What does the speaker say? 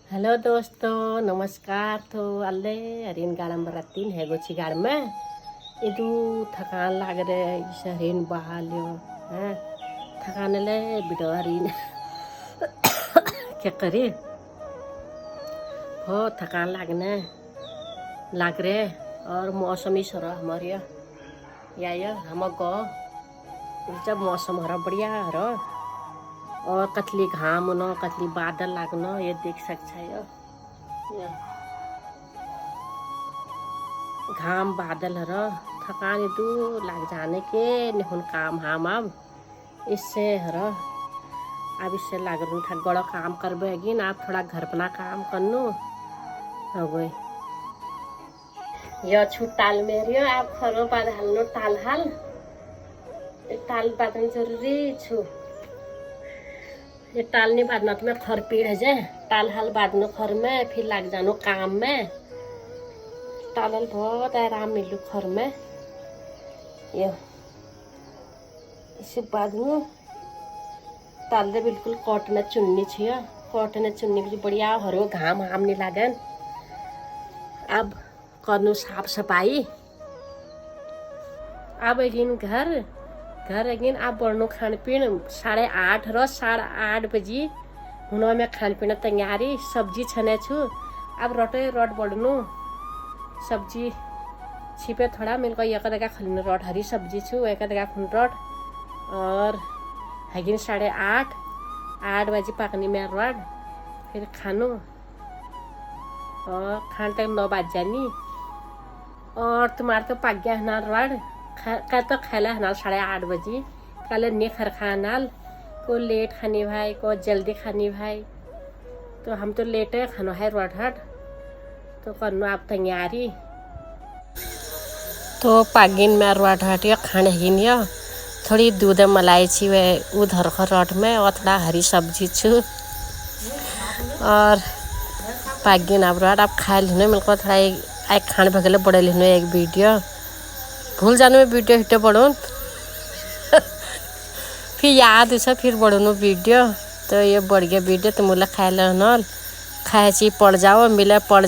Hello दोस्तों, नमस्कार। तो अल्ले हरिन गाड़म बरतीन है गोची गाड़ में इदू थकान लाग रहे इस हरिन बहाल्यो है थकान ले बिटो हरिन क्या करे हो थकान लागने लाग रहे। और मौसम ही सर हमारे या हम गो जब मौसम हरा बढ़िया हरो और कतली घाम न कतली बादल लागनो ये देख सकता है। घाम बादल हरो थकान दू लाग जाने के निहुन काम हम अब इससे हरो अब इससे लाग रू था गड़ो काम करबे अगिन आप थोड़ा घर अपना काम करनू हो गई। यह छु ताल मेरियो आप खरो बाद हलनो ताल हाल ताल बादन जरूरी छु ये टालने बाद में तुम्हें खर पीड़ है जे टाल हाल बाद में खर में फिर लग जानो काम में टालल बहुत आराम मिलू खर में ये इसी बाद में टाल दे बिल्कुल कॉटन चुन्नी छिया कॉटन चुन्नी भी बढ़िया हरो घाम हाम नहीं लागन। अब करनू साफ सफाई अब अगिन घर अगिन आप बढ़नो खान पीन 8:30 रो 8:30 बजी हुनो में खान पीन तैयारी सब्जी छने छु। अब रोटे रोट बढ़नु सब्जी छिपे थोड़ा मिलको एक दगा खलिन रोट हरी सब्जी छु एक दगा खुन रोट और हगिन 8:30 बजी पकनी में रोट फिर खानो और खान टाइम 9 बज जानी और तुम्हारे तो पक गया ना रोट का तो खाला हनाल 8:30 बजी कल ने खर खानाल को लेट खानी भाई को जल्दी खानी भाई तो हम तो लेट है खानो है रोट हट तो करनो आप तैयारी तो पागिन में रोट हट या खाने हिन या थोड़ी दूध मलाई छी वे उधर रोट में और थोड़ा हरी सब्जी छू और पागिन अब रोट आप खा लेने मेरे को थोड़ा एक खाने भगले बड़े लेने एक वीडियो भूल जाने में वीडियो हिट बढ़ो फिर याद उसे फिर बढ़ो वीडियो तो ये बढ़ गया वीडियो तो मुला खाए लो खाए ची पड़ जाओ मिले पड़